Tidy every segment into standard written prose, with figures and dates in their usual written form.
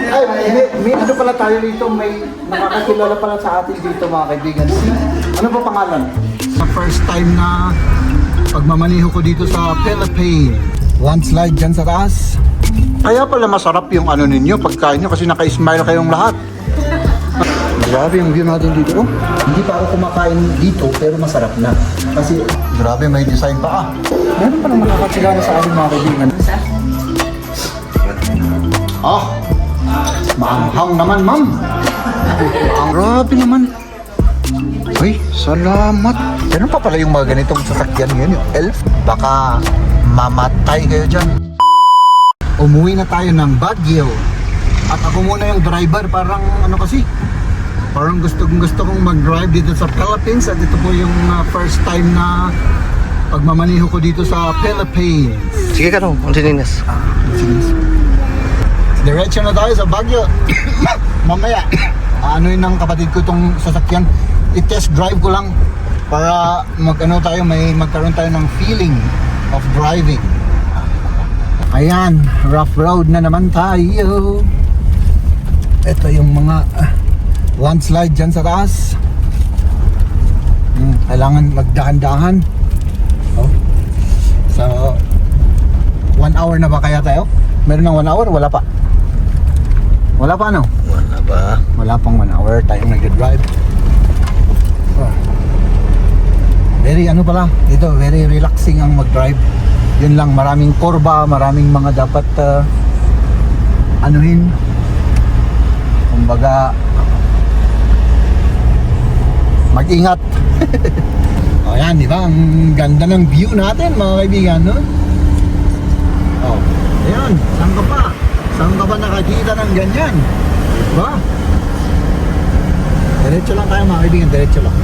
Ay, may ano pala tayo dito, may nakakakilala pala sa atin dito mga kaibigan. Ano ba pangalan? Sa first time na pagmamaniho ko dito sa Philippines. Landslide dyan sa taas. Kaya pala masarap yung ano ninyo, pagkain nyo kasi naka-smile kayong lahat. Grabe yung view natin dito. Oh, hindi pa ako kumakain dito pero masarap na. Kasi grabe may design pa. Meron pa lang nakakakilala sa ating mga kaibigan. Maanghang naman, ma'am. Grabe naman. Uy, salamat. Meron pa pala yung mga ganitong sasakyan ngayon, yung elf. Baka mamatay kayo dyan. Umuwi na tayo ng Baguio. At ako muna yung driver, parang ano kasi, parang gusto kong mag-drive dito sa Philippines. At ito po yung first time na pagmamaniho ko dito sa Philippines. Sige ka nung, Antininas. Diretso na tayo sa Baguio. Mamaya, ano yun ng kapatid ko itong sasakyan. I-test drive ko lang para magkaroon tayo ng feeling of driving. Ayan, rough road na naman tayo. Ito yung mga landslide dyan sa taas. Kailangan magdahan-dahan. So 1 hour na ba kaya tayo? Meron ng 1 hour? Wala pa. Wala pa ano? Wala ba? Wala pang 1 hour tayong nag-drive. Very very relaxing ang mag-drive. Yun lang, maraming kurba, maraming mga dapat anuhin. Kumbaga, mag-ingat. O yan, di ba? Ang ganda ng view natin mga kaibigan, no? Oh, ayan, saan ka pa? Saan ka ba nakakita ng ganyan? Diba? Diretso lang tayo mga kaibigan, diretso lang.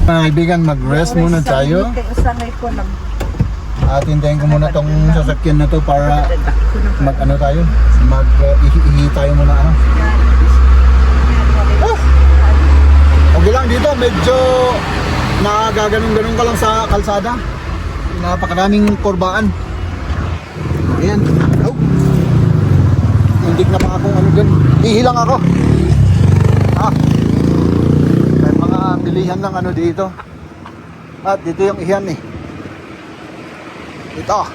Mga kaibigan, mag-rest muna tayo. At hintayin ko muna tong sasakyan na to para mag-ano tayo, mag-ihi tayo muna ano. Oh! Okay lang dito, medyo nagaganon-ganon ka lang sa kalsada. Napakaraming kurbaan. Ayan. Oh! Hindi na pa akong ano dyan. Ihilang ako. May mga bilihan ng ano dito. At dito yung ihihan eh. Ito.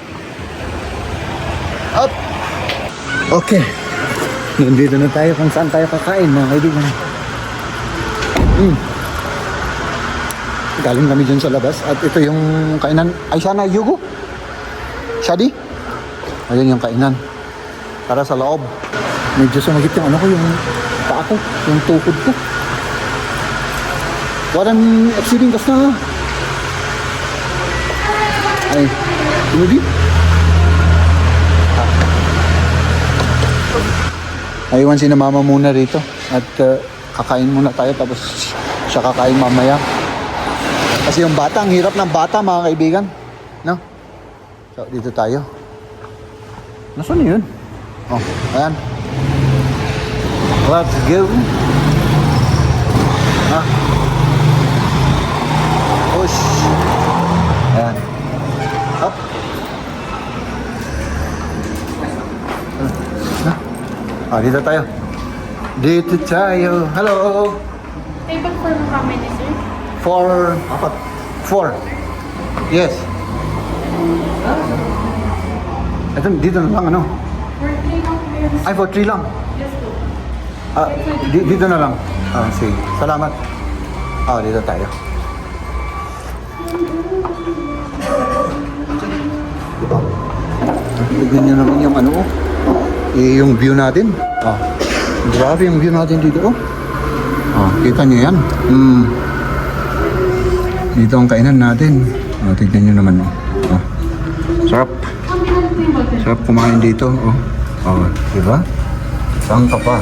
Up. Okay. Nandito na tayo kung saan tayo kakain mga kaibigan. Galing kami dyan sa labas. At ito yung kainan. Ay sana Yugo. Shadi. Ayan yung kainan. Para sa loob. Medyo sumagit yung ano ko, yung paa ko, yung tukod ko. Walang exceeding kas na. Ay, hindi. Aywan si na mama muna rito. At kakain muna tayo tapos siya kakain mamaya. Kasi yung bata, ang hirap ng bata mga kaibigan. No? So, dito tayo. Nasaan yun? Oh, ayan. Let's go. Push. Ayan. Up. Dito tayo. Dito tayo. Hello. Table for how many, sir? 4. Yes. Ito, dito na lang ano? For 3 lang, meron. Ay, for 3 lang. Yes, po. Dito na lang. Sige. Salamat. Dito tayo. Tignan nyo naman yung ano, yung view natin. Grabe yung view natin dito. Kita nyo yan. Dito ang kainan natin. Tignan nyo naman. Sarap. Sarap kumain dito. Diba? Saan ka pa?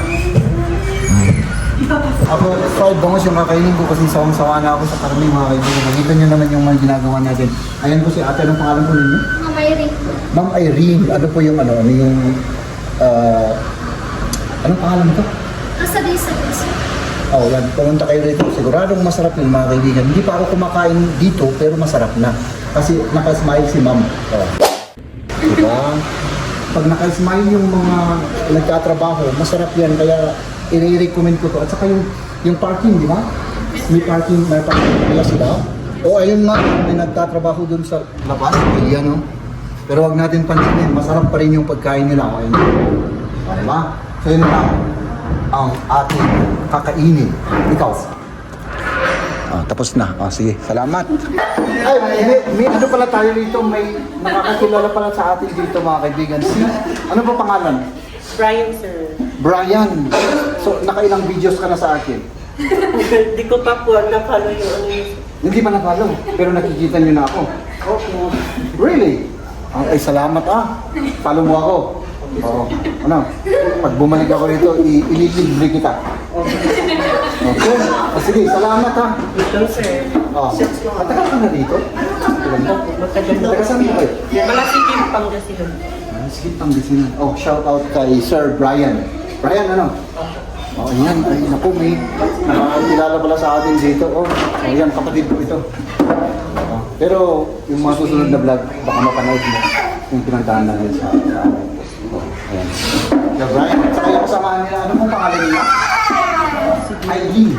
Ako, fried bangus yung kakainin ko kasi sawang-sawa na ako sa karning mga kaibigan. Nakita nyo naman yung mga ginagawa natin. Ayan po si ate, anong pangalan po ninyo? Ma'am Irene. Ma'am Irene, ano po yung ano yung anong pangalan ko? Sa Disa. Yan. Pumunta kayo rito. Siguradong masarap yung mga kaibigan. Hindi pa ako kumakain dito pero masarap na. Kasi nakasmile si ma'am. Diba? Pag naka-smile yung mga nagtatrabaho, masarap yan. Kaya i-recommend ko to. At saka yung parking, di ba? May parking nila sila. O ayun nga, may nagtatrabaho dun sa labas. Ayan o. Pero wag natin pansinin, masarap pa rin yung pagkain nila. O ayun. O, diba? So yun lang ang ating kakainin. Ikaw. Tapos na. Sige, salamat. Ay, may ano pala tayo dito, may nakakakilala pala sa atin dito mga kaibigan. Ano ba pangalan? Brian, sir. Brian. So, nakailang videos ka na sa akin? Hindi ko pa po na-follow yung ano yun. Hindi pa na-follow, pero nakikita niyo na ako. Opo. Really? Ay, salamat Follow mo ako. Oo. Ano? Pag bumalik ako dito, ililibre kita. Okay. Sige, salamat Ito, sir. Matagal ka na dito? Matagal na. Matagal saan kayo? Malasikin Pangasinan. Sige, Pangasinan. Shout out kay Sir Brian. Brian, ano? Ayan. Ay, naku, may nakakilala pala sa atin dito. Ayan, kapatid ko ito. Pero, yung mga susunod na vlog, baka mapanood mo yung pinagdaan namin sa amin. Ayan. Yeah, Brian, at saka yung kasamahan nila, ano pong pangalan nila? Heidi.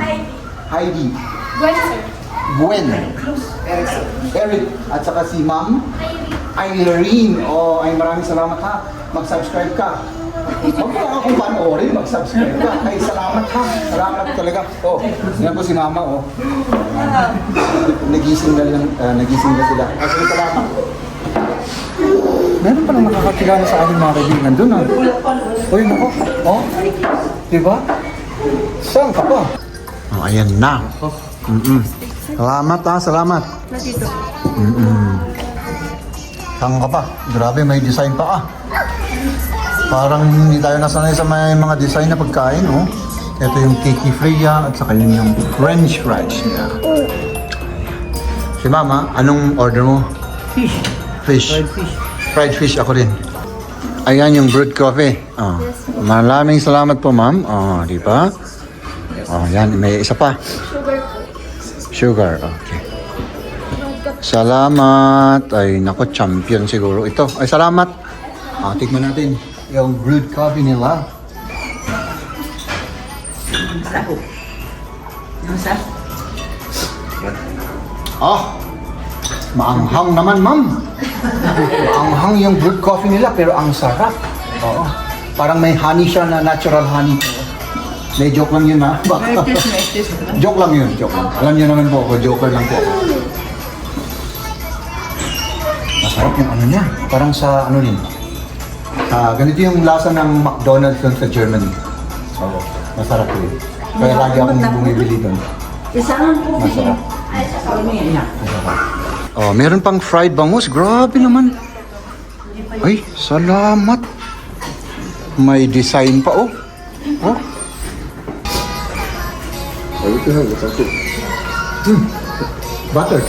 Gwen, sir. Gwen. Eric. At saka si Ma'am Irene. Ay maraming salamat Mag-subscribe ka. Huwag mo lang akong panoorin, mag-subscribe ka. Ay salamat Salamat talaga. Yan po si Mama Nagising na sila. Sige, salamat. Meron pa lang nakakakilala sa ating mga kaibigan doon Uy, nako. Diba? Saan ka pa? Ayan na. Salamat salamat. Saan ka pa? Grabe, may design pa Parang hindi tayo nasanay sa may mga design na pagkain, Ito yung Kiki Freya at saka yung French fries niya. Si Mama, anong order mo? Fish. Fried fish ako rin. Ayan yung brewed coffee. Maraming salamat po, ma'am. Di ba? Yan, may isa pa. Sugar, okay. Salamat. Ay, nako, champion siguro ito. Ay, salamat. Tikman natin yung brewed coffee nila. Maanghang naman, ma'am. Maanghang yung brewed coffee nila, pero ang sarap. Parang may honey siya na natural honey. May joke lang yun Joke lang yun, joke lang. Alam niyo naman po ako, joker lang po ako. Masarap yung ano niya. Parang sa ano rin. Ganito yung lasa ng McDonald's doon sa Germany. Masarap yun. Kaya lagi akong bumibili doon. Masarap. Meron pang fried bangus. Grabe naman. Ay, salamat. May design pa, Butter.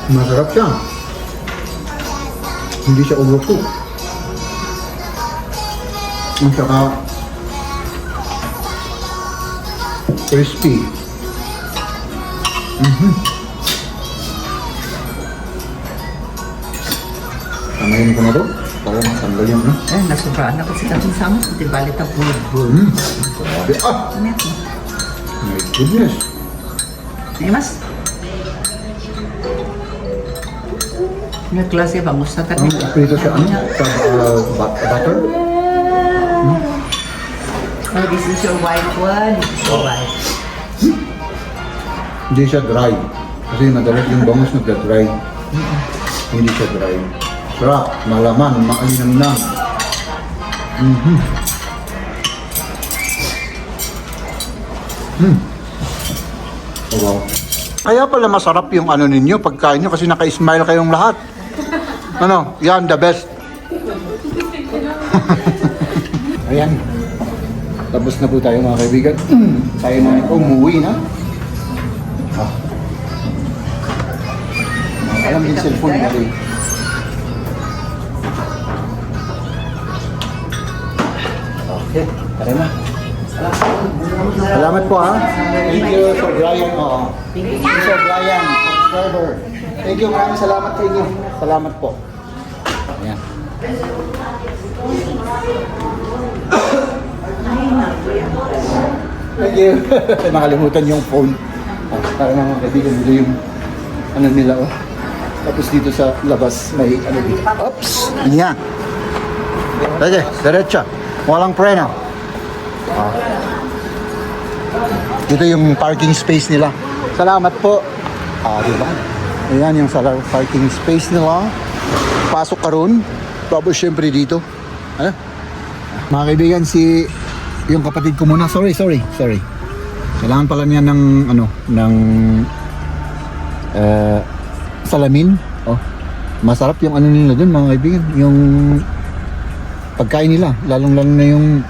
Masarap siya. Hindi siya overcook. At saka crispy. Tamayin ko na to para matanggal yung Nasubraan ako sa kaping sama. Di balik ang bulbul. Grabe. My goodness. Ay, mas. May klase bangus na tabi. Prito siya butter. This is your white one. This is your white. Hindi siya dry. Kasi madalas yung bangus nagda-dry. Hindi siya dry. Sarap, malaman, maalinang. Wow. Kaya pala masarap yung ano ninyo, pagkain nyo kasi naka-smile kayong lahat. Yan, the best. Ayan. Tapos na po tayo mga kaibigan. Tayo na umuwi na. Alam yung cellphone na rin. Okay. Okay, tara na. Salamat po ha. Thank you, Sir Brian. Oo. Thank you, Sir Brian. Subscriber. Thank you, maraming salamat sa inyo. Salamat po. Ayan. Thank you. Nakalimutan yung phone. Para mga kaibigan nila yung ano nila oh. Tapos dito sa labas may ano dito. Oops! Yan. Sige, diretso. Walang preno. Ah. Dito yung parking space nila. Salamat po. Diba? Ayan yung parking space nila. Pasok ka ron. Tapos syempre dito. Ano? Mga kaibigan, yung kapatid ko muna. Sorry. Kailangan pala niya ng salamin. Oh. Masarap yung ano nila dun mga kaibigan. Yung pagkain nila. Lalong-lalo na yung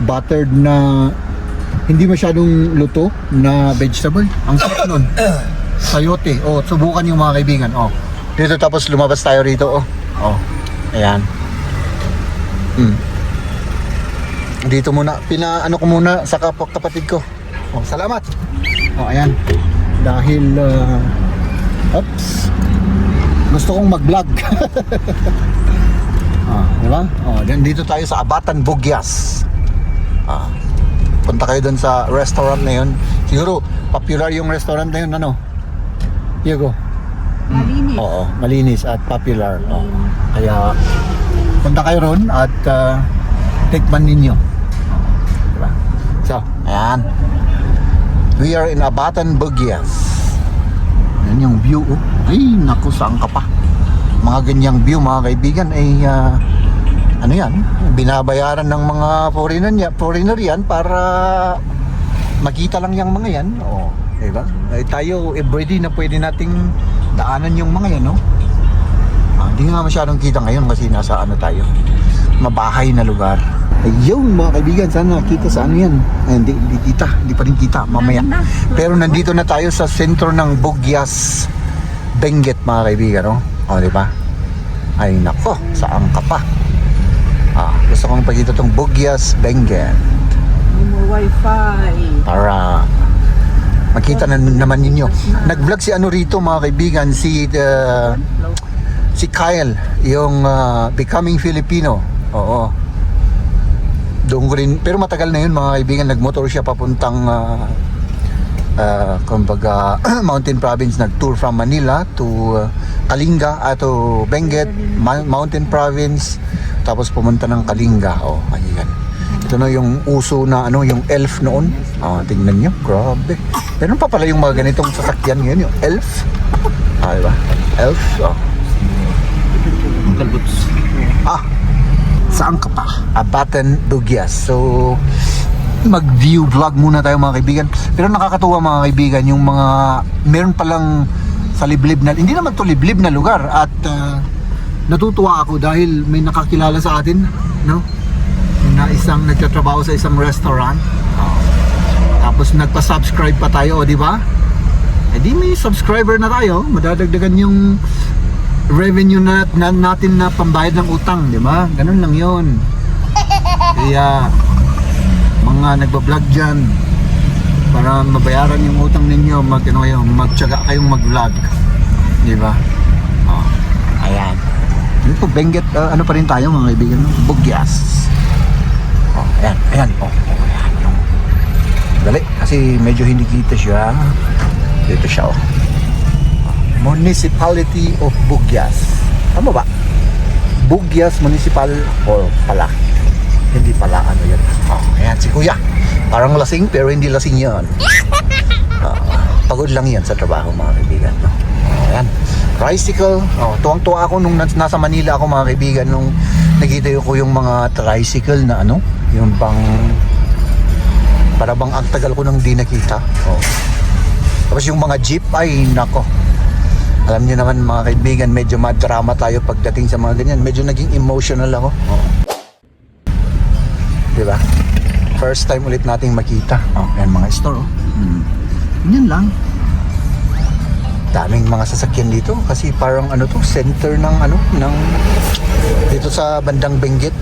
buttered na hindi masyadong luto na vegetable. Ang sarap nun. Sayote. Oh, subukan yung mga kaibigan. Oh. Dito tapos lumabas tayo rito. Oh. Ayan. Dito muna. Pinaano ko muna sa kapatid ko. Oh, salamat. Oh, ayan. Dahil oops. Gusto kong mag-vlog. Diba? Oh, then dito tayo sa Abatan Bugyas. Punta kayo doon sa restaurant na yun. Siguro popular yung restaurant na yun, ano? Diego. Malinis. Oo, malinis at popular. Oh. Kaya punta kayo ron at tikman ninyo. Diba? So, ayan. We are in Abatan Bugyas. Yan yung view. Oh. Ay, naku, saan ka pa? Mga ganyang view, mga kaibigan, ay ano yan? Binabayaran ng mga foreigner yan para makita lang yung mga yan. Oh, diba? Ay, tayo everyday na pwede nating daanan yung mga yan, no? Hindi nga masyadong kita ngayon kasi nasa ano tayo, mabahay na lugar. Ayun mga kaibigan, sana kita sa ano yan. Ay, hindi pa rin kita mamaya. Pero nandito na tayo sa sentro ng Bugyas, Benguet mga kaibigan, no? O, diba? Ay nako, saan ka pa? Gusto kong pagkita tong Bugyas, Benguet. Wi-Fi. Para makita na naman ninyo. Nag-vlog si ano rito mga kaibigan, si Kyle, yung Becoming Filipino. Oo. Doon ko rin, pero matagal na yun mga kaibigan, nagmotor siya papuntang kumbaga Mountain Province, nag-tour from Manila to Kalinga to Benguet, Mountain Province, tapos pumunta ng Kalinga. Oh, ayan. Ito na yung uso na ano, yung elf noon. Tingnan nyo, grabe. Meron pa pala yung mga ganitong sasakyan ngayon, yung elf. Diba? Elf. Saan ka pa? Abatan Bugyas. So, mag-view vlog muna tayo mga kaibigan. Pero nakakatuwa mga kaibigan, yung mga meron palang sa liblib na, hindi naman to liblib na lugar. At natutuwa ako dahil may nakakilala sa atin, no? Na isang nagtatrabaho sa isang restaurant. Tapos nagpa-subscribe pa tayo, di ba? Di may subscriber na tayo, madadagdagan yung revenue na natin na pambayad ng utang, di ba? Ganun lang yun. Kaya mga nagba-vlog dyan, para mabayaran yung utang ninyo, magtiyaga kayong mag-vlog, di ba? Ayan. Ito Benguet, ano pa rin tayo mga kaibigan, Bugyas. Ayan. Ayan. Dali, kasi medyo hindi kita siya. Dito siya. Municipality of Bugyas. Tama ba? Bugyas Municipal or pala? Hindi pala, ano yan. Ayan si Kuya. Parang lasing pero hindi lasing yan. Pagod lang yan sa trabaho mga kaibigan. Ayan. Tricycle. Tuwang-tuwa ako nung nasa Manila ako mga kaibigan, nung nakita ko yung mga tricycle na ano, yung para bang ang tagal ko nang di nakita. Tapos yung mga jeep, ay nako. Alam niyo naman mga kaibigan, medyo madrama tayo pagdating sa mga ganyan. Medyo naging emotional ako. Diba? First time ulit nating makita. Yan mga store. Yan lang. Daming mga sasakyan dito kasi parang ano to, center ng ano, ng dito sa bandang Benguet.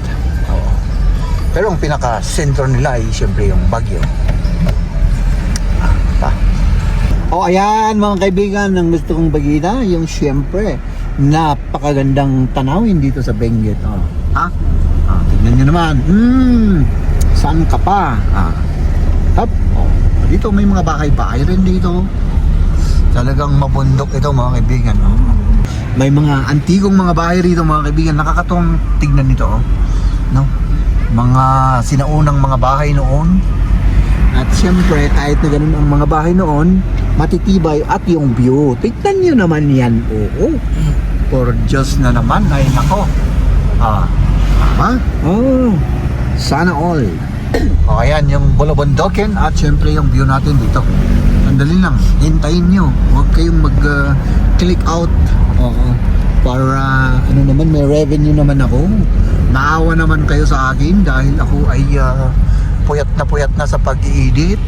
Pero ang pinaka-sentro nila ay siyempre yung Baguio. Ayan mga kaibigan, ang gusto kong bagina, yung siyempre, napakagandang tanawin dito sa Benguet. Tignan nyo naman. Saan ka pa? Dito may mga bahay-bahay rin dito. Talagang mabundok ito mga kaibigan. May mga antigong mga bahay rito mga kaibigan. Nakakatong tignan nito. No? Mga sinaunang mga bahay noon. At siyempre, kahit na ganun ang mga bahay noon, matitibay at yung view. Tignan nyo naman yan. Oo. For Diyos na naman. Ay nako. Sana all. Ayan yung Bulabundokin at siyempre yung view natin dito. Sandali lang, hintayin nyo. Huwag kayong mag-click out. Para ano naman, may revenue naman ako. Maawa naman kayo sa akin dahil ako ay puyat na sa pag-i-edit.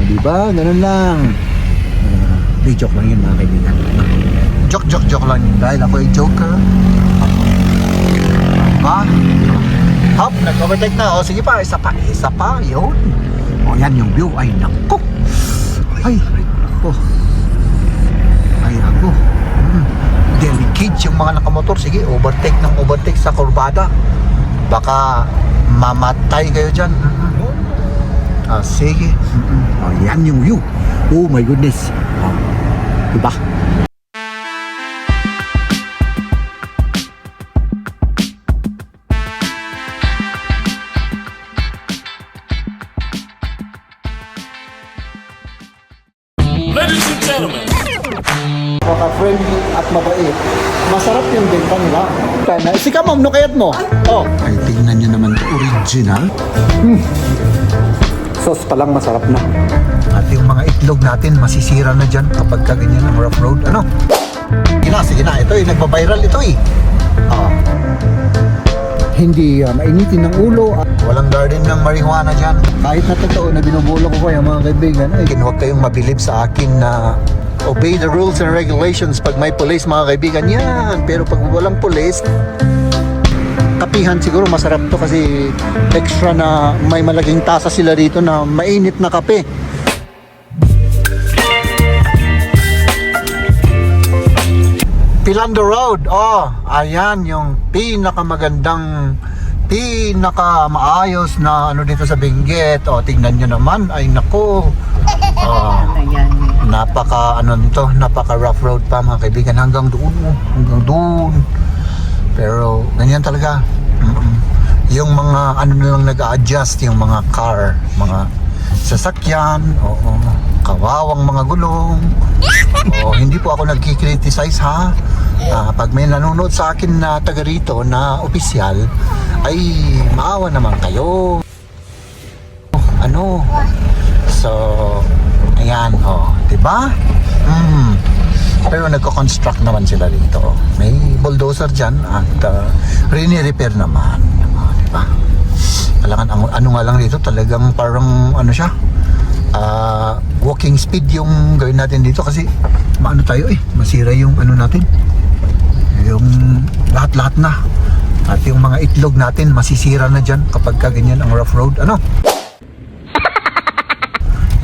Diba? Ganun lang. Joke lang yun mga kaibigan. Joke lang yun dahil ako ay joker. Diba? Hop, nag-overtake na. Sige pa, isa pa. Yun. Yan yung view. Ay, nako. Ay, ako. Delicate yung mga nakamotor. Sige, overtake sa kurbada. Baka mamatay kayo dyan. Sige. Yan yung view. Oh my goodness. Diba? Ladies and gentlemen, Maka-friendly at mabait. Masarap yung benta nila. Sika ma'am, no kayat mo? Ay, tingnan nyo naman ito. Original. Sauce pa lang masarap na. At yung mga itlog natin, masisira na dyan kapag kaganyan ang rough road. Ano? Sige na. Ito nagpa-viral ito Hindi mainitin ng ulo. Walang garden ng marijuana dyan. Kahit na totoo na binubulong ko kayo mga kaibigan, huwag kayong mabilib sa akin na obey the rules and regulations pag may police mga kaibigan yan. Pero pag walang police, kapihan siguro masarap to kasi extra na may malaking tasa sila dito na mainit na kape. Philando Road. Ayan yung pinakamagandang, pinakamaayos na ano dito sa Benguet. Tingnan nyo naman. Ay nako. Napaka rough road pa mga kaibigan hanggang doon. Pero ganyan talaga. Yung mga ano nilang nag-a-adjust yung mga car, mga sasakyan, kawawang mga gulong. Hindi po ako nagki-criticize ha. Pag may nanonood sa akin na taga rito na opisyal, ay maawa naman kayo. So, ayan, diba? Pero nagko-construct naman sila dito. May bulldozer dyan at rini-repair naman. Diba? Talagang ano nga lang dito, talagang parang ano siya, walking speed yung gawin natin dito kasi masira yung ano natin, yung lahat-lahat na. At yung mga itlog natin masisira na dyan kapag ganyan ang rough road.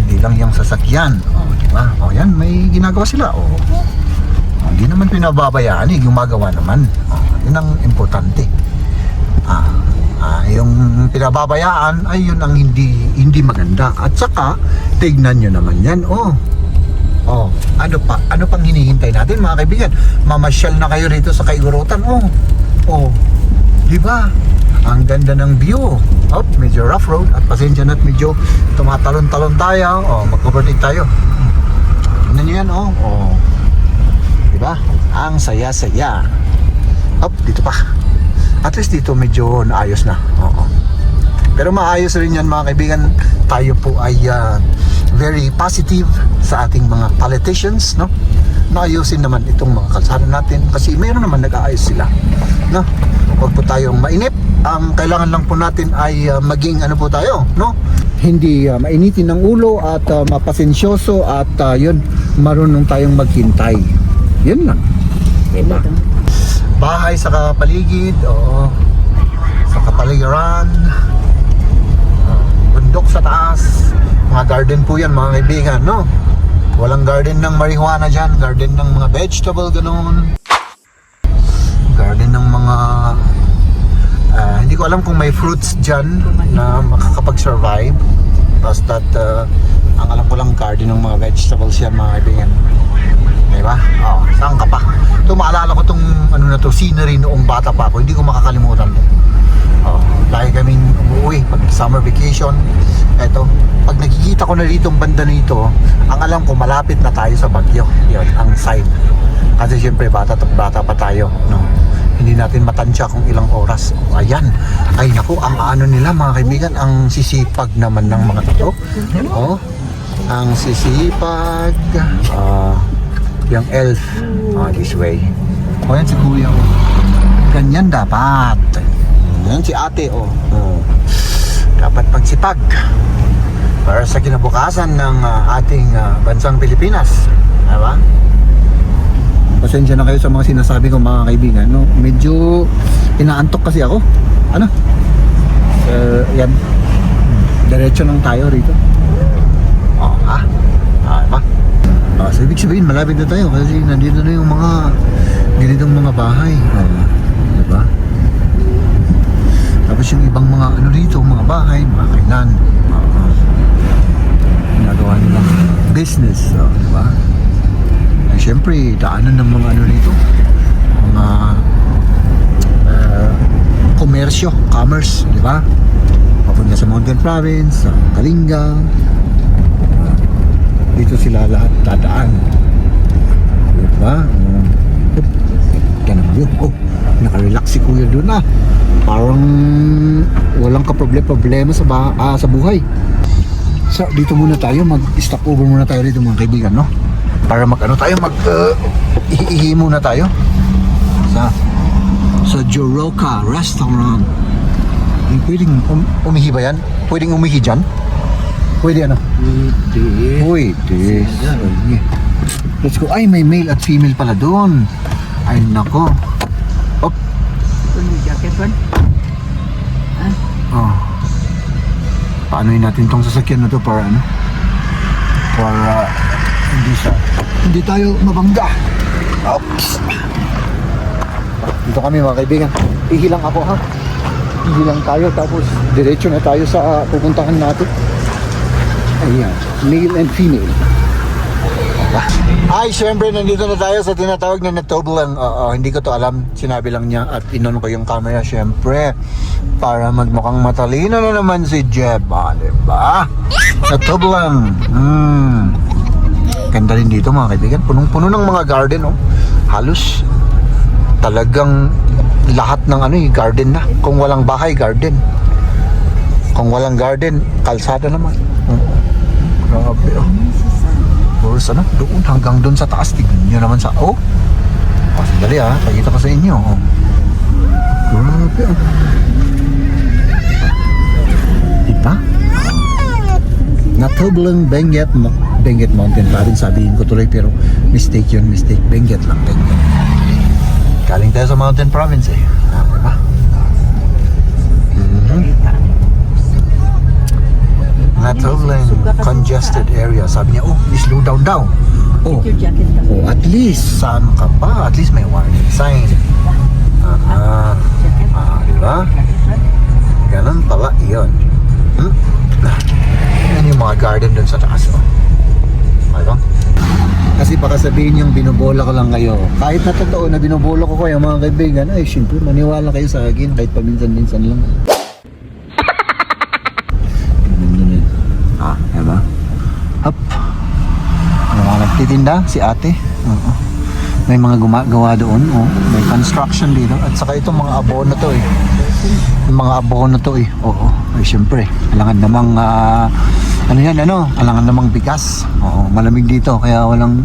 Hindi lang yung sasakyan. Diba? Yan, may ginagawa sila. Hindi naman pinababayaan, gumagawa naman. Yun ang importante. Yung pinababayaan ay yun ang hindi maganda. At saka tignan nyo naman yan. Ano pang hinihintay natin mga kaibigan? Mamasyal na kayo rito sa Kaigurutan. Diba? Ang ganda ng view. Medyo rough road at pasensya na at medyo tumatalon-talon tayo. Mag-overtake tayo. Tignan nyo yan. Diba? Ang saya-saya. Dito pa. At least dito medyo naayos na. Pero maayos rin yan mga kaibigan. Tayo po ay very positive sa ating mga politicians, no? Naayusin naman itong mga kalsada natin kasi mayroon naman nag-aayos sila, no? Huwag po tayong mainip. Ang kailangan lang po natin ay maging ano po tayo, no? Hindi mainitin ng ulo at mapasensyoso at yun, marunong tayong maghintay. Yun lang. Diba? Bahay sa paligid, Sa kapaligiran, bundok sa taas, mga garden po yan mga kaibigan, no? Walang garden ng marijuana dyan, garden ng mga vegetable, ganoon. Garden ng mga hindi ko alam kung may fruits dyan na makakapag-survive. Basta ang alam ko lang garden ng mga vegetables yan mga kaibigan. Diba? Oh, saan ka pa? Ito maalala ko tong ano na to, scenery noong bata pa ako. Hindi ko makakalimutan to. Oh, lagi kaming umuwi pag summer vacation. Eto, pag nakikita ko na dito ang banda nito, ang alam ko malapit na tayo sa Baguio. Yun, ang site. Kasi syempre bata pa tayo, no? Hindi natin matansya kung ilang oras. O, ayan. Ay naku, ang ano nila mga kaibigan, ang sisipag naman ng mga ito. Oh, ang sisipag. Yung elf. This way. O yan si kuya. Ganyan dapat. Yan si ate. Dapat pagsipag para sa kinabukasan ng ating bansang Pilipinas. Diba? Pasensya na kayo sa mga sinasabi ko mga kaibigan, no? Medyo inaantok kasi ako. Ano? Yan. Diretso lang tayo rito. Diba? So ibig sabihin malapit na tayo kasi nandito na yung mga ganitong mga bahay. Diba? Tapos yung ibang mga ano rito, mga bahay, mga kainan. Ginagawa nilang business. Diba? Siyempre, daanan ng mga ano dito, mga komersyo, commerce, di ba? Papunta sa Mountain Province, sa Kalinga. Dito sila lahat dadaan. Di ba? Ganun yun. Nakarelax si kuya doon Parang walang kaproblema sa buhay. So, dito muna tayo, mag-stop over muna tayo dito mga kaibigan, no? Para ihi muna tayo sa Joroka Restaurant. Pwedeng umihi ba yan? Pwedeng umihi dyan? Pwede ano? Pwede. Sige. Let's go. Ay, may male at female pala doon. Ay, nako. Op. Paano natin tong sasakyan na to para ano? Para hindi tayo mabangga. Oops. Dito kami mga kaibigan. Ihilang ako ha. Ihilang tayo tapos diretso na tayo sa pupuntahan natin. Ayan. Male and female. Ay, syempre nandito na tayo sa tinatawag na Natoblan. Hindi ko to alam. Sinabi lang niya at inon ko yung camera syempre para magmukhang matalino na naman si Jeb. Diba? Natoblan. Ganda rin dito mga kaibigan. Punong-puno ng mga garden. Halos talagang lahat ng garden na. Kung walang bahay, garden. Kung walang garden, kalsada naman. Grabe Boros doon hanggang doon sa taas. Tignan nyo naman sa sandali pakita ko sa inyo. Grabe diba? Natoblan Benguet Mountain Province. Sabihin ko tuloy pero mistake yun. Benguet lang. Galing tayo sa Mountain Province diba? Natoblan congested area. Sabi niya, slow down daw. At least saan ka pa? At least may warning sign. Diba? Ganun pala yun. Yan yung mga garden dun sa taas Diba? Kasi baka sabihin yung binobola ko lang kayo. Kahit na totoo na binobola ko kayo mga kaibigan, ay syempre maniwala kayo sa akin kahit paminsan-minsan lang. Diba? Up. May mga nagtitinda si ate. May mga gumagawa doon. May construction dito. At saka itong mga abono to Yung mga abono to Ay syempre, alangan namang alangan namang bigas. Malamig dito kaya walang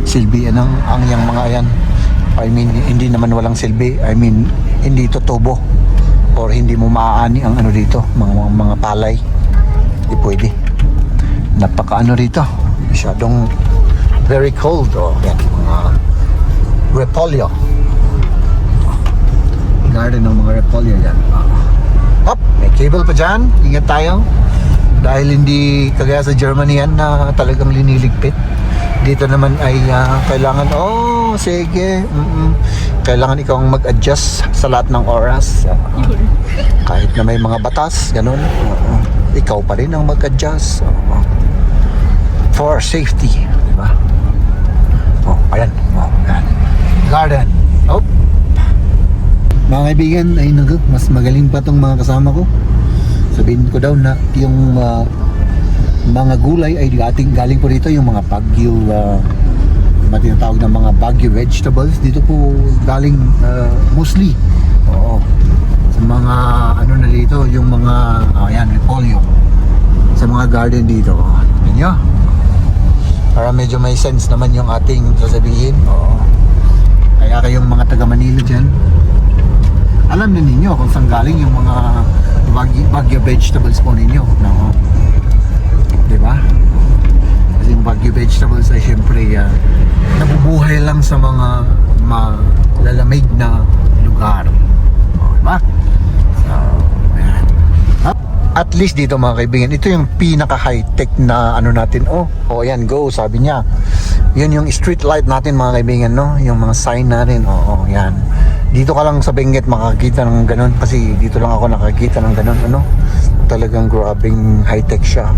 silbi ang yang mga yan. I mean, hindi naman walang silbi. I mean, hindi ito tubo or hindi mo maaani ang dito, mga palay. Hindi pwede. Napaka rito. Masyadong very cold yan, mga repolyo. Garden ng mga repolyo yan. Hop, may cable pa dyan. Ingat tayo. Dahil hindi kagaya sa Germany yan na talagang liniligpit. Dito naman ay kailangan, sige. Kailangan ikaw ang mag-adjust sa lahat ng oras. Kahit na may mga batas, ganun. Ikaw pa rin ang mag-adjust. For safety. Diba? Ayan. Ayan. Garden. Mga kaibigan, ay mas magaling pa tong mga kasama ko. Sabihin ko daw na yung mga gulay ay galing po rito, yung mga Baguio, tinatawag ng mga Baguio vegetables. Dito po galing mostly. Oo. Sa mga ano na dito, yung mga, ayan, repolyo. Sa mga garden dito. Tignan nyo. Para medyo may sense naman yung ating sasabihin. Oo. Kaya kayong mga taga Manila dyan, alam na ninyo kung saan galing yung mga Baguio vegetables po ninyo, no? Diba? Kasi yung Baguio vegetables ay syempre nabubuhay lang sa mga malalamig na lugar. Diba? So, ayan. At least dito mga kaibigan, ito yung pinaka high-tech na ano natin. Ayan, go, sabi niya. Yun yung street light natin mga kaibigan, no? Yung mga sign natin, yan. Dito ka lang sa Benguet makakita ng ganun, kasi dito lang ako nakakita ng ganun, ano? Talagang grabing high-tech siya.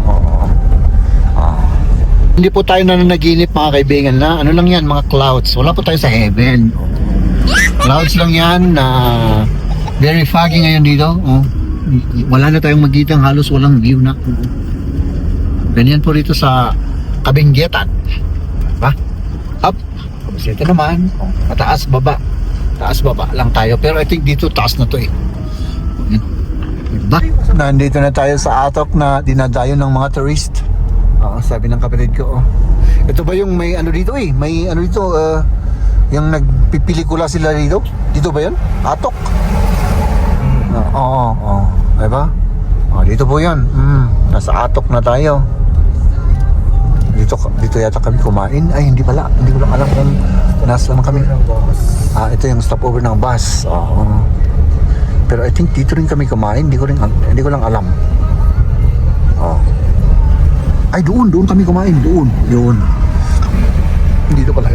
Hindi po tayo nananaginip mga kaibigan na ano lang yan, mga clouds. Wala po tayo sa heaven. Clouds lang yan na very foggy ngayon dito. Wala na tayong magkitang, halos walang view na. Ganyan po rito sa Kabinggetan. Diba? Up. Ito naman, mataas, baba. Taas baba lang tayo, pero I think dito taas na to eh. Diba? Nandito na tayo sa Atok na dinadayo ng mga tourist. Sabi ng kapatid ko, ito ba yung may ano dito eh? May ano dito, yung nagpipelikula sila dito? Dito ba yun? Atok? Diba? Dito po yun. Nasa Atok na tayo. Dito yata kami kumain. Ay, hindi pala. Hindi ko lang alam kung nasaan kami. Ito yung stopover ng bus. Pero I think dito rin kami kumain. Hindi ko lang alam. Ay, doon kami kumain. Doon. Dito pala.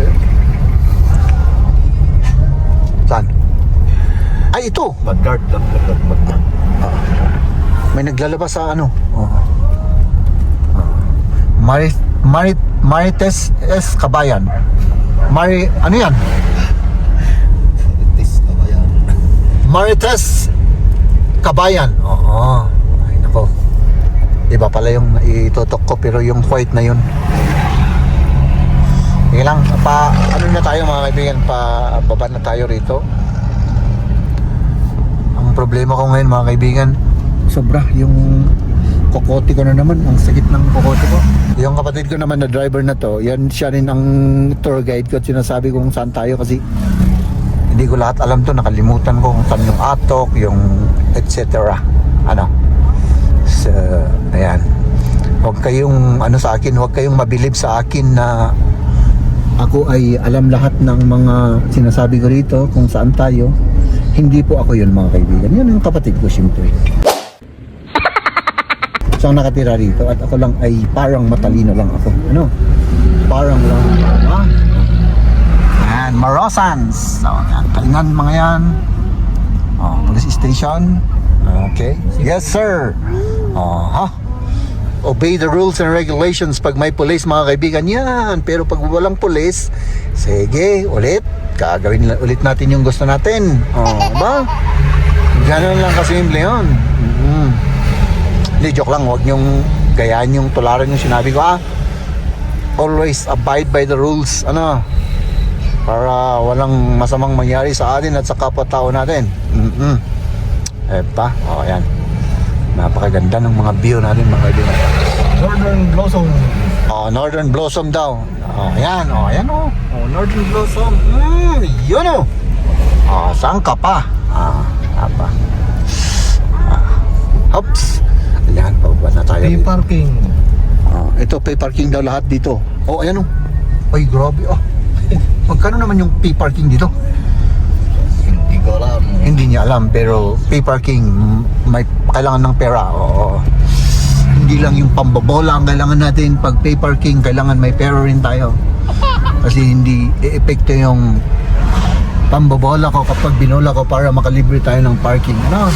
Saan? Ay, ito. Magdart. May naglalabas sa ano. Marites S. Kabayan. Ano yan? Marites Kabayan. Ay nako. Iba pala yung itutok ko, pero yung white na yun. Sige lang, ano na tayo mga kaibigan, baba na tayo rito. Ang problema ko ngayon mga kaibigan, sobra yung kokote ko na naman, ang sakit ng kokote ko. Yung kapatid ko naman na driver na to, yan siya rin ang tour guide ko at sinasabi kung saan tayo, kasi hindi ko lahat alam to, nakalimutan ko kung saan yung Atok, yung etc. So, ayan. Huwag kayong huwag kayong mabilib sa akin na ako ay alam lahat ng mga sinasabi ko rito kung saan tayo. Hindi po ako yun mga kaibigan. Yan ang kapatid ko siyempre. So nakatira rito at ako lang ay parang matalino lang ako. Parang lang. Ayan, Marosans. So, Kalingan mga yan. Police station. Okay. Yes sir. Obey the rules and regulations pag may police mga kaibigan yan. Pero pag walang police, sige, gagawin ulit natin yung gusto natin. Diba? Ganun lang kasimple yun. Hindi, joke lang, huwag nyong gayaan yung tularan yung sinabi ko. Always abide by the rules, para walang masamang mangyari sa atin at sa kapwa-tao natin. Ayan. Napakaganda ng mga view natin mga kaibigan. Northern Blossom. Northern Blossom daw. Ayan. Northern Blossom. Yun saan ka pa? Hops. Ayan, pababa na tayo. Pay parking. Ito, pay parking daw lahat dito. Ayan Ay, grabe. Magkano naman yung pay parking dito? Hindi ko alam. Hindi niya alam, pero pay parking, may kailangan ng pera. Oo. Hindi lang yung pambobola ang kailangan natin. Pag pay parking, kailangan may pera rin tayo. Kasi hindi e-epekto yung pambobola ko kapag binola ko para makalibre tayo ng parking. Ano?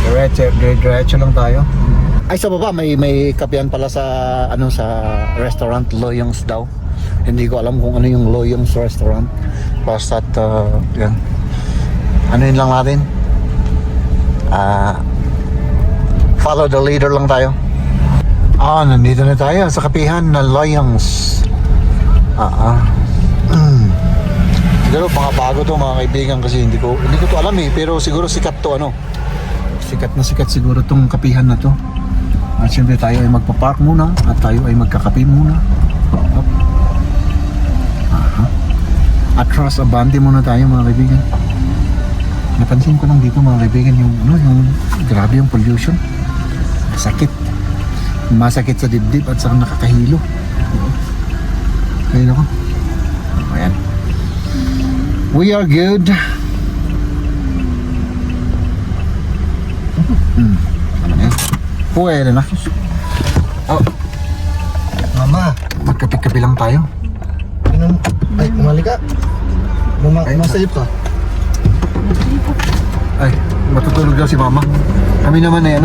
Diretso lang tayo. Ay, sa baba may kapihan pala sa sa restaurant Loyong's daw. Hindi ko alam kung ano yung Loyong's restaurant. Basta't yan. Ano yun lang natin? Follow the leader lang tayo. Nandito na tayo sa kapihan na Loyong's. Siguro mga bago to mga kaibigan kasi hindi ko to alam pero siguro sikat to sikat siguro tong kapihan na to. At syempre tayo ay magpa-park muna at tayo ay magkakape muna. Atras abante muna tayo mga kaibigan. Napansin ko lang dito mga kaibigan yung grabe yung pollution. Masakit sa dibdib at saka nakakahilo. Ayun ako. Ayan. We are good. Ano yan? Pwede na. Mama, Magkape-kape lang tayo. ay, umali ka. Masayip ka. Ay, matutulog daw si mama. Kami naman ay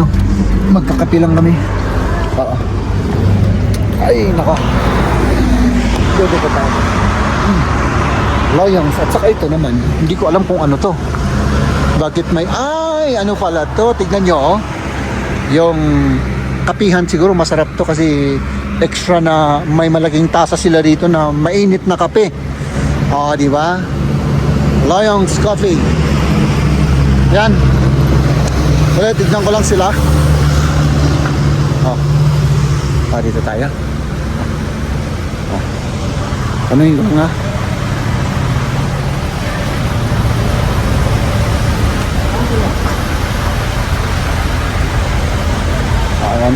magkakape lang kami. Ay, nako. Pwede ka tayo. Loyong's. At saka ito naman, hindi ko alam kung ano to. Bakit may, ano pala to? Tignan nyo, yung kapihan siguro masarap to kasi extra na may malaking tasa sila dito na mainit na kape. Di ba? Loyong's Coffee. Yan. Wala, tignan ko lang sila. Dito tayo. Ano yung nga? Ayan.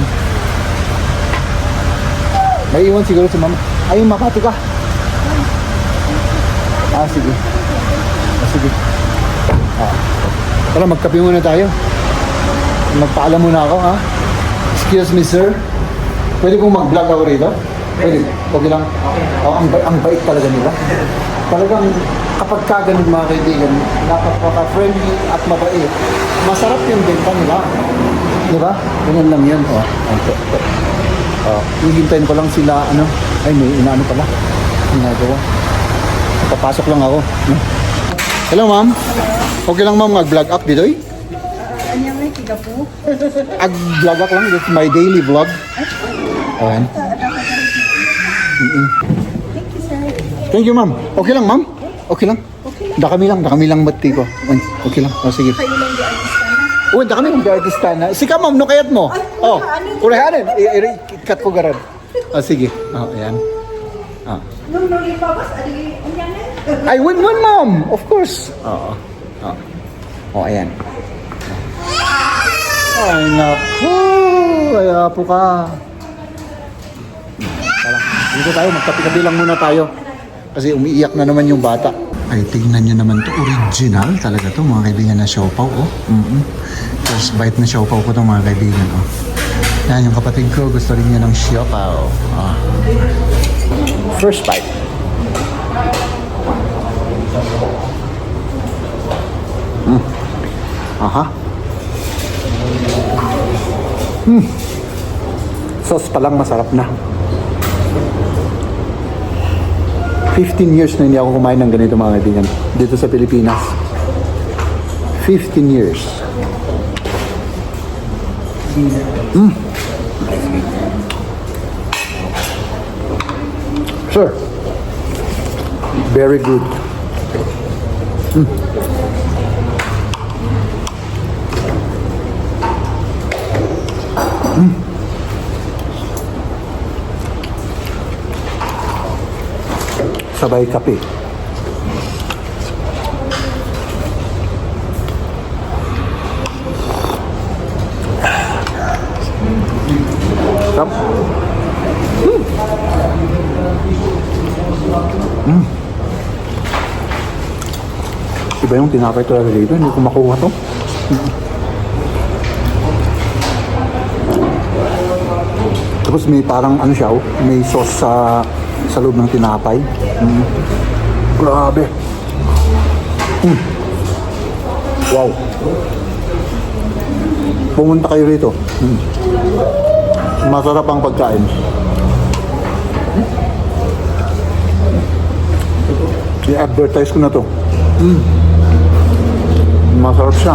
May iwan siguro si mama. Ay, Makati ka. Sige. Sige. Tara, magkape muna tayo. Magpaalam muna ako, Excuse me, sir. Pwede kong mag-vlog ako rito? Pwede. Okay lang? Ang bait talaga nila. Talagang kapag ganun mga kaibigan, napaka-friendly at mabait. Masarap yung benta nila. Di ba? Ganun lang yan. Hihintayin ko lang sila, ay may inaano pala. Ginagawa. Papasok lang ako. Hello, ma'am. Okay lang, ma'am, mag-vlog up dito eh? Ano may tiga po? Vlog up lang. This is my daily vlog. Ayan. Thank you, sir. Thank you, ma'am. Okay lang, ma'am? Okay lang? Kami lang mati ko. Okay lang. Sige. Kayo lang di artista na. Da kami ng artista na. Sika, ma'am, no kayat mo. Urahanin. Ikat ko garad. Sige. Ayan. Nung lipabas, yan Ay, win, ma'am. Of course. Ayan. Ay, naku. Kaya po ka. Tara, dito tayo. Magkapi-kapi lang muna tayo. Kasi umiiyak na naman yung bata. Ay, tingnan nyo naman to. Original talaga to mga kaibigan na siopaw. First bite na siopaw ko to mga kaibigan. Yan, yung kapatid ko gusto rin niya ng siopaw. First bite. Sauce pa lang masarap na. 15 years na hindi ako kumain ng ganito mga kaibigan. Dito sa Pilipinas. 15 years. Sure. Very good. Sabay kape. Sarap. Iba yung tinapay talaga dito. Hindi ko makuha to. Tapos may parang ano siya, oh, may sauce sa loob ng tinapay. Grabe. Wow. Pumunta kayo rito. Masarap ang pagkain. I-advertise ko na to. Masarap siya.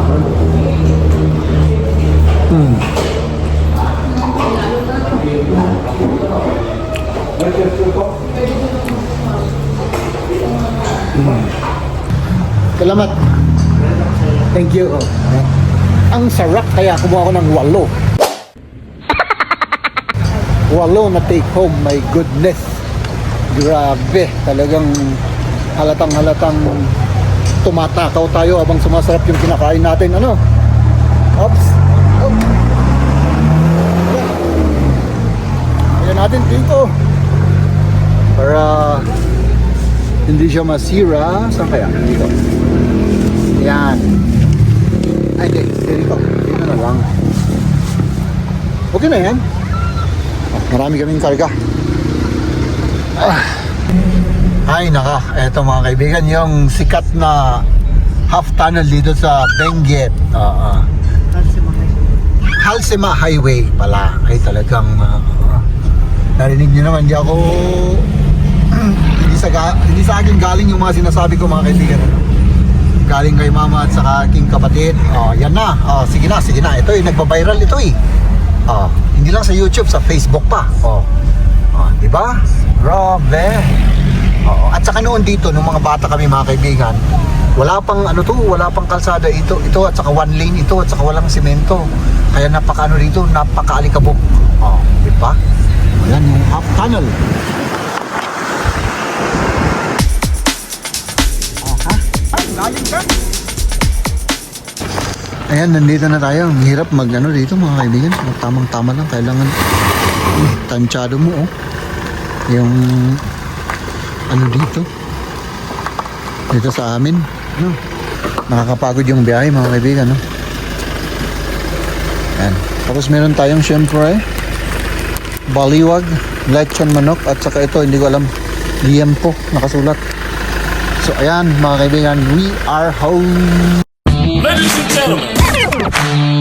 Salamat. Thank you. Oh. Ang sarap, kaya kumuha ko ng 8. 8 na take home, my goodness. Grabe, talagang halatang tumatakaw tayo habang sumasarap yung kinakain natin. Ano? Oops. Oh. Ayan natin dito. Para hindi siya masira. Saan kaya? Dito. Yan. Ay, hindi. Dito. Dito na lang. Okay na yan. Marami kaming karga. Ay, naka. Eto mga kaibigan, yung sikat na half tunnel dito sa Benguet. Halsema Highway pala. Ay, talagang narinig niyo naman, hindi sa akin galing yung mga sinasabi ko mga kaibigan. Galing kay mama at saka aking kapatid. Yan na. Sige na. Ito nagba-viral ito eh. Hindi lang sa YouTube, sa Facebook pa. Diba? Grabe. At saka noon dito, nung mga bata kami mga kaibigan, wala pang kalsada ito at saka one lane ito at saka walang semento. Kaya dito, napaka-alikabok. Diba? Ayan yung half tunnel. Ay, lalim ka. Ayan, nandito na tayo. Ang hirap dito mga kaibigan. Tamang-tama lang. Kailangan tansyado mo yung dito sa amin. Nakakapagod yung biyahe mga kaibigan. Ayan. Tapos meron tayong syempre baliwag, lechon manok at saka ito, hindi ko alam, liempo nakasulat. So ayan mga kaibigan, we are home. Ladies and gentlemen.